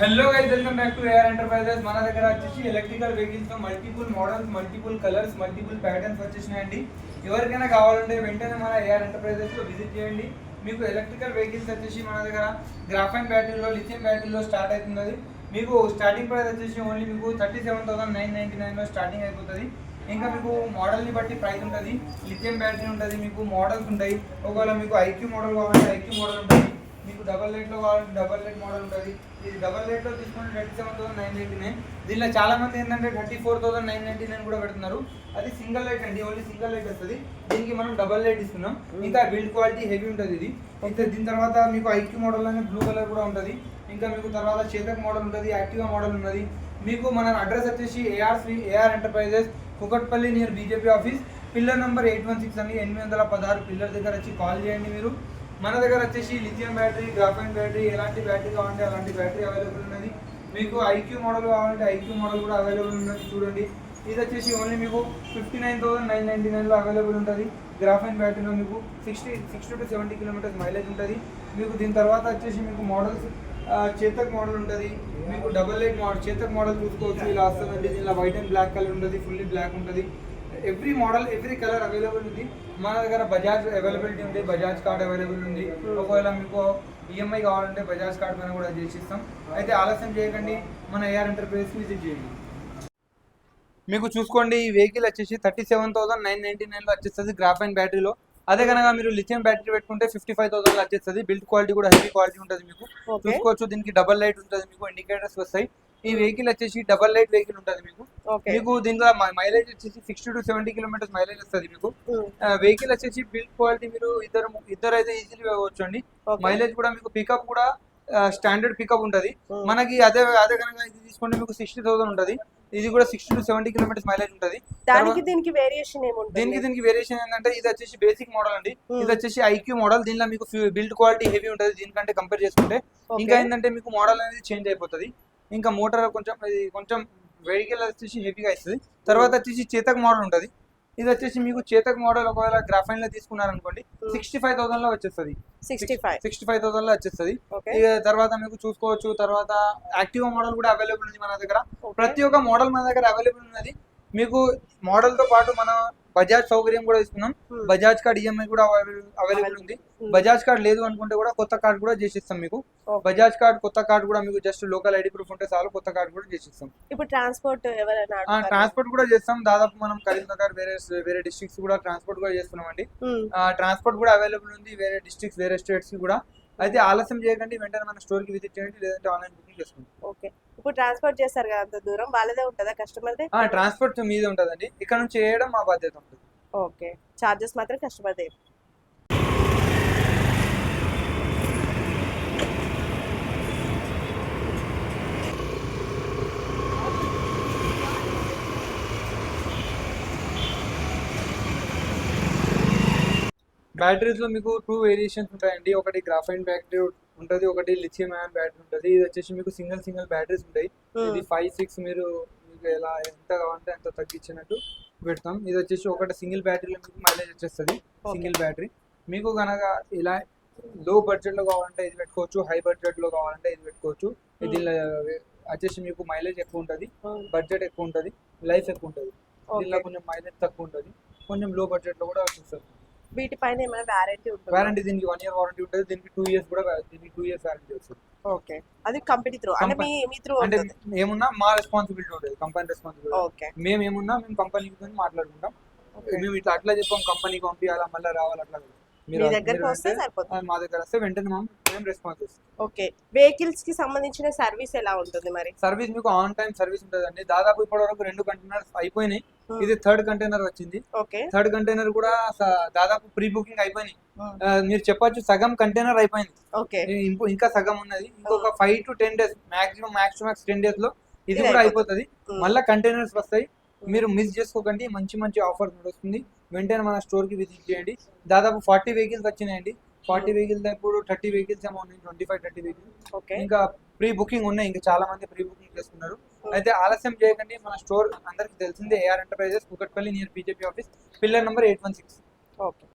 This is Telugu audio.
Hello guys, welcome back to AR Enterprises. మన దగ్గర వచ్చేసి ఎలక్ట్రికల్ వెహికల్స్ లో multiple models, multiple colours, multiple patterns వచ్చేసినాయండి. ఎవరికైనా కావాలంటే వెంటనే మన ఏఆర్ ఎంటర్ప్రైజెస్ లో విజిట్ చేయండి. మీకు ఎలక్ట్రికల్ వెహికల్స్ వచ్చేసి మన దగ్గర గ్రాఫైన్ బ్యాటరీలో, లిథియం బ్యాటరీలో స్టార్ట్ అవుతున్నది. మీకు స్టార్టింగ్ ప్రైస్ వచ్చేసి ఓన్లీ మీకు 37,999లో స్టార్టింగ్ అయిపోతుంది. ఇంకా మీకు మోడల్ని బట్టి ప్రైస్ ఉంటుంది. లిథియం బ్యాటరీ ఉంటుంది, మీకు మోడల్స్ ఉంటాయి. ఒకవేళ మీకు ఐక్యూ మోడల్ కావాలంటే ఐక్యూ మోడల్ ఉంటుంది. మీకు డబల్ లైట్లో కావాలంటే డబల్ లైట్ మోడల్ ఉంటుంది. ఇది డబల్ లైట్లో తీసుకుంటే 37,999. దీనిలో చాలా మంది ఏంటంటే 34,999 కూడా పెడుతున్నారు. అది సింగిల్ లైట్ అండి, ఓన్లీ సింగిల్ లైట్ వస్తుంది. దీనికి మనం డబల్ లైట్ ఇస్తున్నాం. ఇంకా బిల్డ్ క్వాలిటీ హెవీ ఉంటుంది ఇది. ఇంకా దీని తర్వాత మీకు ఐక్యూ మోడల్ అనే బ్లూ కలర్ కూడా ఉంటుంది. ఇంకా మీకు తర్వాత చేతక్ మోడల్ ఉంటుంది, యాక్టివా మోడల్ ఉన్నది. మీకు మన అడ్రస్ వచ్చేసి AR enterprises, Kukatpally near BJP office, pillar number 816 అండి. 816 పిల్లర్ దగ్గర వచ్చి కాల్ చేయండి మీరు. మన దగ్గర వచ్చేసి లిథియం బ్యాటరీ, గ్రాఫైన్ బ్యాటరీ, ఎలాంటి బ్యాటరీ కావాలంటే అలాంటి బ్యాటరీ అవైలబుల్ ఉన్నది. మీకు ఐక్యూ మోడల్ కావాలంటే ఐక్యూ మోడల్ కూడా అవైలబుల్ ఉన్నది. చూడండి, ఇది వచ్చేసి ఓన్లీ మీకు 59,999లో అవైలబుల్ ఉంటుంది. గ్రాఫైన్ బ్యాటరీలో మీకు 60 to 70 కిలోమీటర్స్ మైలేజ్ ఉంటుంది. మీకు దీని తర్వాత వచ్చేసి మీకు మోడల్స్ చేతక్ మోడల్ ఉంటుంది. మీకు double light model Chetak model చూసుకోవచ్చు. ఇలా వస్తుందండి. దీనిలో వైట్ అండ్ బ్లాక్ కలర్ ఉంటుంది, ఫుల్లీ బ్లాక్ ఉంటుంది. Every model, every colour available ఉంది. మన దగ్గర బజాజ్ అవైలబిలిటీ ఉంది, బజాజ్ కార్డ్ అవైలబుల్ ఉంది. ఒకవేళ మీకు ఈఎంఐ కావాలంటే బజాజ్ కార్డ్ పైన కూడా చేసిస్తాం. అయితే ఆలస్యం చేయకండి, మన ఏఆర్ ఎంటర్ప్రైజెస్కి విజిట్ చేయండి. మీకు చూసుకోండి, ఈ వెహికల్ వచ్చేసి 37,999లో వచ్చేస్తుంది గ్రాఫైన్ బ్యాటరీలో. అదే కనుక మీరు లిథియం బ్యాటరీ పెట్టుకుంటే 55,000లో వచ్చేస్తుంది. బిల్డ్ క్వాలిటీ కూడా హెవీ క్వాలిటీ ఉంటుంది. మీకు చూసుకోవచ్చు, దీనికి డబల్ లైట్ ఉంటుంది, మీకు ఇండికేటర్స్ వస్తాయి. ఈ వెహికల్ వచ్చేసి డబల్ లైట్ వెహికల్ ఉంటుంది. మీకు దీనిలో మైలేజ్ వచ్చేసి 60 to 70 కిలోమీటర్స్ మైలేజ్ వస్తుంది. మీకు వెహికల్ వచ్చేసి బిల్డ్ క్వాలిటీ మీరు ఇద్దరు అయితే ఈజీలీ ఇవ్వచ్చు అండి. మైలేజ్ కూడా మీకు పికప్ కూడా స్టాండర్డ్ పికప్ ఉంటుంది. మనకి అదే కనుక ఇది తీసుకుంటే మీకు 60,000 ఉంటుంది. ఇది కూడా 60 to 70 కిలోమీటర్స్ మైలేజ్ ఉంటుంది. దీనికి వేరియేషన్ ఏంటంటే ఇది వచ్చేసి బేసిక్ మోడల్ అండి. ఇది వచ్చేసి ఐక్యూ మోడల్. దీనిలో మీకు బిల్డ్ క్వాలిటీ హెవీ ఉంటుంది దీనికంటే కంపేర్ చేసుకుంటే. ఇంకా ఏంటంటే మీకు మోడల్ అనేది చేంజ్ అయిపోతుంది. ఇంకా మోటార్ కొంచెం వెహికల్ వచ్చేసి హెవీగా ఇస్తుంది. తర్వాత వచ్చేసి చేతక్ మోడల్ ఉంటుంది. ఇది వచ్చేసి మీకు చేతక్ మోడల్ ఒకవేళ గ్రాఫైన్ లో తీసుకున్నారనుకోండి 65,000లో వచ్చేస్తుంది. 65,000లో వచ్చేస్తుంది. తర్వాత మీకు చూసుకోవచ్చు. తర్వాత యాక్టివా మోడల్ కూడా అవైలబుల్ ఉంది మన దగ్గర. ప్రతి ఒక్క మోడల్ మన దగ్గర అవైలబుల్ ఉన్నది. మీకు మోడల్ తో పాటు మన బజాజ్ సౌకర్యం కూడా ఇస్తున్నాం. బజాజ్ కార్డ్ ఈఎంఐ కూడా అవైలబుల్ ఉంది. బజాజ్ కార్డ్ లేదు అనుకుంటే కూడా కొత్త కార్డ్ కూడా చేసిస్తాం. మీకు బజాజ్ కార్డ్, కొత్త కార్డ్ కూడా మీకు జస్ట్ లోకల్ ఐడి ప్రూఫ్ ఉంటే చాలు, కొత్త కార్డ్ కూడా చేసిస్తాం. ఇప్పుడు ట్రాన్స్పోర్ట్ కూడా చేస్తాం. దాదాపు మనం కరీంనగర్, వేరే డిస్ట్రిక్ట్స్ కూడా ట్రాన్స్పోర్ట్ కూడా చేస్తున్నాం అండి. ట్రాన్స్పోర్ట్ కూడా అవైలబుల్ ఉంది వేరే డిస్ట్రిక్ట్స్, వేరే స్టేట్స్ కూడా. అయితే ఆలస్యం చేయకండి, వెంటనే మన స్టోర్ కి విజిట్ చేయండి, లేదంటే ఆన్లైన్ బుకింగ్ చేసుకోండి. ఓకే, ఇప్పుడు ట్రాన్స్పోర్ట్ చేస్తారు కదా, అంత దూరం వాళ్ళదే ఉంటుందా కస్టమర్? ట్రాన్స్పోర్ట్ మీద ఉంటుందండి. ఇక్కడ నుంచి చేయడం మా బాధ్యత ఉంటుంది. ఓకే, చార్జెస్ మాత్రం కస్టమర్ దే. బ్యాటరీస్ లో మీకు 2 వేరియేషన్స్ ఉంటాయండి. ఒకటి గ్రాఫైన్ బ్యాటరీ ఉంటుంది, ఒకటి లిథియం అయాన్ బ్యాటరీ ఉంటుంది. ఇది వచ్చేసి మీకు సింగిల్ బ్యాటరీస్ ఉంటాయి. ఇది 5-6 మీకు ఎలా ఎంత కావాలంటే అంత తగ్గించినట్టు పెడతాం. ఇది వచ్చేసి ఒకటి సింగిల్ బ్యాటరీలో మీకు మైలేజ్ వచ్చేస్తుంది. సింగిల్ బ్యాటరీ మీకు కనుక ఇలా లో బడ్జెట్ లో కావాలంటే ఇది పెట్టుకోవచ్చు, హై బడ్జెట్ లో కావాలంటే ఇది పెట్టుకోవచ్చు. దీనిలో వచ్చేసి మీకు మైలేజ్ ఎక్కువ ఉంటుంది, బడ్జెట్ ఎక్కువ ఉంటుంది, లైఫ్ ఎక్కువ ఉంటుంది. దీనిలో కొంచెం మైలేజ్ తక్కువ ఉంటుంది, కొంచెం లో బడ్జెట్ లో కూడా వచ్చేస్తుంది. వీటిపైన ఏమైనా వారంటీ ఉంటుంది? వారంటీ దీనికి 1 year వారంటీ ఉంటుంది. దీనికి 2 years కూడా, దీనికి 2 years వారంటీ వస్తుంది. ఓకే, అది కంపెనీ త్రూ అంటే మీ త్రూ అంటే ఏమున్నా మా రెస్పాన్సిబిలిటీ ఉంటుంది, కంపెనీ రెస్పాన్సిబిలిటీ. ఓకే, మేము ఏమున్నా మేము కంపెనీతో మాట్లాడుకుంటాం. మేము ఇట్లా అట్లా చెప్పాం, కంపెనీకి పంపించాలా, మళ్ళీ రావాలి, అట్లా మీ దగ్గరకు వస్తే సరిపోతుంది. మా దగ్గర వస్తే వెంటనే మేము రెస్పాన్స్ ఇస్తాం. ఓకే, వెహికల్స్ కి సంబంధించిన సర్వీస్ ఎలా ఉంటుంది మరి? సర్వీస్ మీకు ఆన్ టైం సర్వీస్ ఉంటుందండి. దాదాపు ఇప్పటి వరకు 2 కంటైనర్స్ అయిపోయినాయి. ఇది 3rd కంటైనర్ వచ్చింది. 3rd కంటైనర్ కూడా దాదాపు ప్రీ బుకింగ్ అయిపోయినాయి. మీరు చెప్పొచ్చు సగం కంటైనర్ అయిపోయింది. ఇంకా సగం ఉన్నది. ఇంకొక 5 to 10 days మ్యాక్స్ 10 days లో ఇది కూడా అయిపోతుంది. మళ్ళీ కంటైనర్స్ వస్తాయి. మీరు మిస్ చేసుకోకండి, మంచి ఆఫర్ నడుస్తుంది. వెంటనే మన స్టోర్ కి విజిట్ చేయండి. దాదాపు 40 వెహికల్స్ వచ్చినాయండి. 40 వెహికల్స్ ఇప్పుడు 30 వెహికల్స్ ఏమో ఉన్నాయి, 25-30 వెహికల్స్ ఇంకా ప్రీ బుకింగ్ ఉన్నాయి. ఇంకా చాలా మంది ప్రీ బుకింగ్ చేసుకున్నారు. అయితే ఆలస్యం చేయకండి, మన స్టోర్ అందరికి తెలిసిందే, AR enterprises, Kukatpally near BJP office, pillar number 816. Okay.